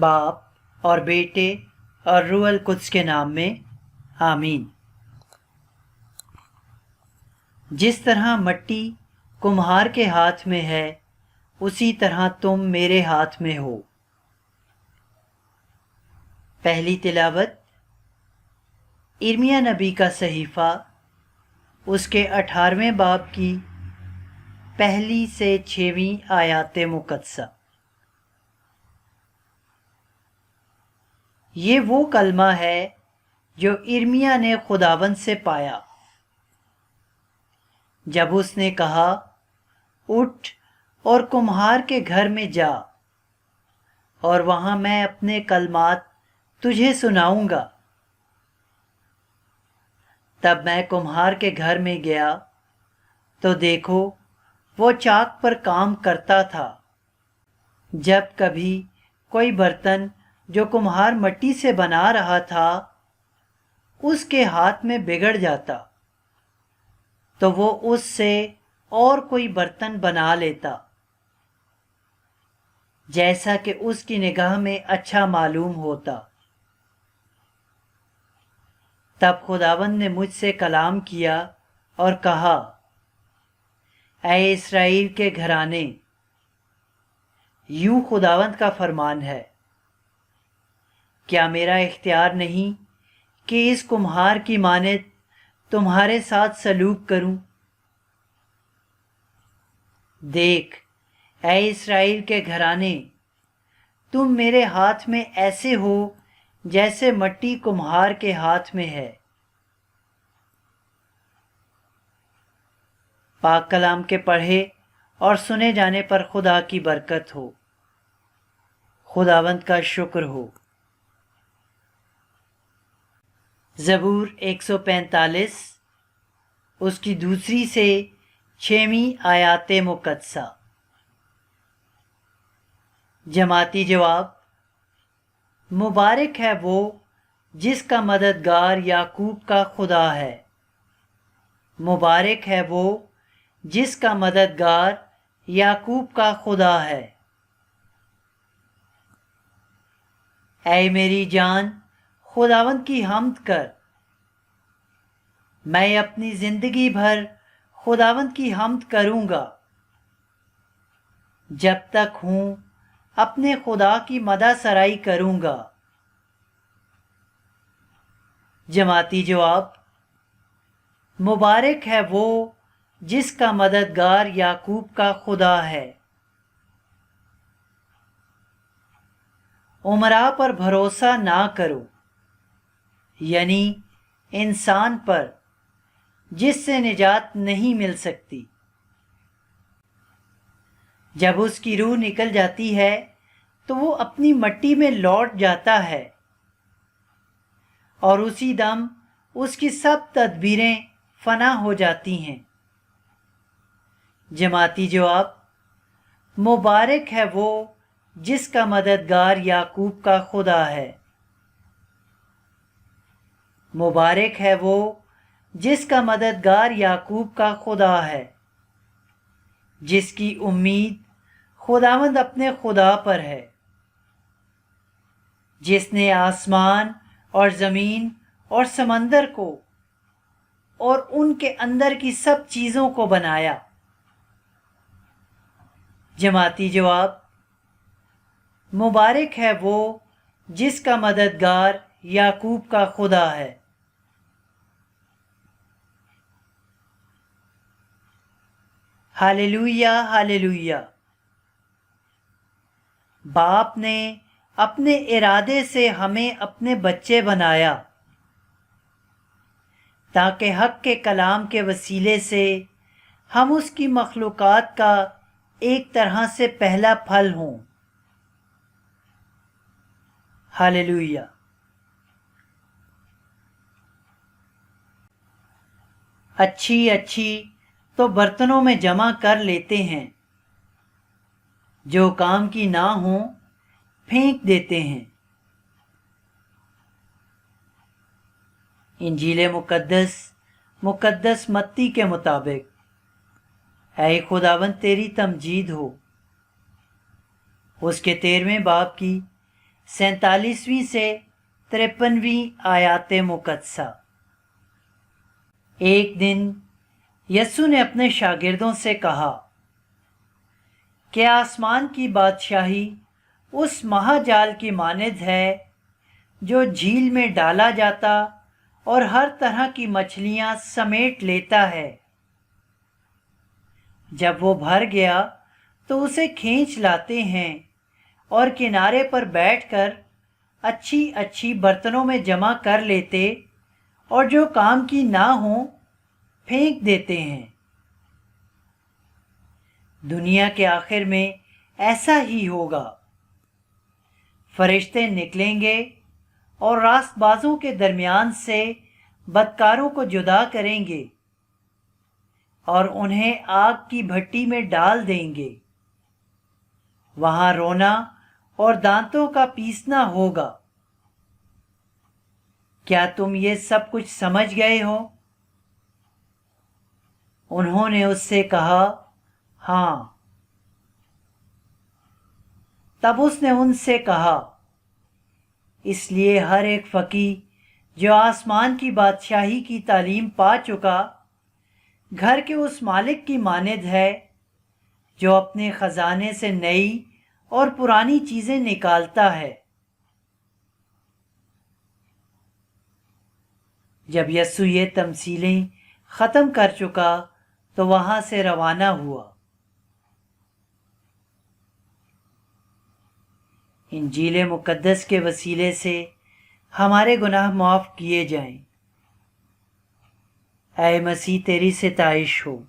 باپ اور بیٹے اور روح القدس کے نام میں آمین۔ جس طرح مٹی کمہار کے ہاتھ میں ہے اسی طرح تم میرے ہاتھ میں ہو۔ پہلی تلاوت ارمیہ نبی کا صحیفہ، اس کے 18ویں باب کی پہلی سے 6ویں آیات مقدسہ۔ یہ وہ کلمہ ہے جو ارمیہ نے خداوند سے پایا جب اس نے کہا، اٹھ اور کمہار کے گھر میں جا اور وہاں میں اپنے کلمات تجھے سناؤں گا۔ تب میں کمہار کے گھر میں گیا تو دیکھو وہ چاک پر کام کرتا تھا۔ جب کبھی کوئی برتن جو کمہار مٹی سے بنا رہا تھا اس کے ہاتھ میں بگڑ جاتا تو وہ اس سے اور کوئی برتن بنا لیتا جیسا کہ اس کی نگاہ میں اچھا معلوم ہوتا۔ تب خداوند نے مجھ سے کلام کیا اور کہا، اے اسرائیل کے گھرانے، یوں خداوند کا فرمان ہے، کیا میرا اختیار نہیں کہ اس کمہار کی مانند تمہارے ساتھ سلوک کروں؟ دیکھ اے اسرائیل کے گھرانے، تم میرے ہاتھ میں ایسے ہو جیسے مٹی کمہار کے ہاتھ میں ہے۔ پاک کلام کے پڑھے اور سنے جانے پر خدا کی برکت ہو۔ خداوند کا شکر ہو۔ زبور 145، اس کی 2 سے 6 آیات مقدسہ۔ جماعتی جواب، مبارک ہے وہ جس کا مددگار یعقوب کا خدا ہے۔ مبارک ہے وہ جس کا مددگار یعقوب کا خدا ہے۔ اے میری جان، خداوند کی حمد کر۔ میں اپنی زندگی بھر خداوند کی حمد کروں گا۔ جب تک ہوں اپنے خدا کی مدح سرائی کروں گا۔ جماعتی جواب، مبارک ہے وہ جس کا مددگار یعقوب کا خدا ہے۔ امراء پر بھروسہ نہ کرو، یعنی انسان پر جس سے نجات نہیں مل سکتی۔ جب اس کی روح نکل جاتی ہے تو وہ اپنی مٹی میں لوٹ جاتا ہے اور اسی دم اس کی سب تدبیریں فنا ہو جاتی ہیں۔ جماعتی جواب، مبارک ہے وہ جس کا مددگار یعقوب کا خدا ہے۔ مبارک ہے وہ جس کا مددگار یعقوب کا خدا ہے، جس کی امید خداوند اپنے خدا پر ہے، جس نے آسمان اور زمین اور سمندر کو اور ان کے اندر کی سب چیزوں کو بنایا۔ جماعتی جواب، مبارک ہے وہ جس کا مددگار یعقوب کا خدا ہے۔ Hallelujah hallelujah. باپ نے اپنے ارادے سے ہمیں اپنے بچے بنایا تاکہ حق کے کلام کے وسیلے سے ہم اس کی مخلوقات کا ایک طرح سے پہلا پھل ہوں۔ ہاللویا۔ اچھی تو برتنوں میں جمع کر لیتے ہیں، جو کام کی نہ ہوں پھینک دیتے ہیں۔ انجیل مقدس متی کے مطابق، اے خداوند تیری تمجید ہو۔ اس کے 13ویں باب کی 47ویں سے 53ویں آیات مقدسہ۔ ایک دن یسوع نے اپنے شاگردوں سے کہا کہ آسمان کی بادشاہی اس مہا جال کی مانند ہے جو جھیل میں ڈالا جاتا اور ہر طرح کی مچھلیاں سمیٹ لیتا ہے۔ جب وہ بھر گیا تو اسے کھینچ لاتے ہیں اور کنارے پر بیٹھ کر اچھی اچھی برتنوں میں جمع کر لیتے اور جو کام کی نہ ہوں پھینک دیتے ہیں۔ دنیا کے آخر میں ایسا ہی ہوگا۔ فرشتے نکلیں گے اور راست بازوں کے درمیان سے بدکاروں کو جدا کریں گے اور انہیں آگ کی بھٹی میں ڈال دیں گے۔ وہاں رونا اور دانتوں کا پیسنا ہوگا۔ کیا تم یہ سب کچھ سمجھ گئے ہو؟ انہوں نے اس سے کہا، ہاں۔ تب اس نے ان سے کہا، اس لیے ہر ایک فقیہ جو آسمان کی بادشاہی کی تعلیم پا چکا گھر کے اس مالک کی مانند ہے جو اپنے خزانے سے نئی اور پرانی چیزیں نکالتا ہے۔ جب یسوع یہ تمثیلیں ختم کر چکا تو وہاں سے روانہ ہوا۔ انجیل مقدس کے وسیلے سے ہمارے گناہ معاف کیے جائیں۔ اے مسیح تیری ستائش ہو۔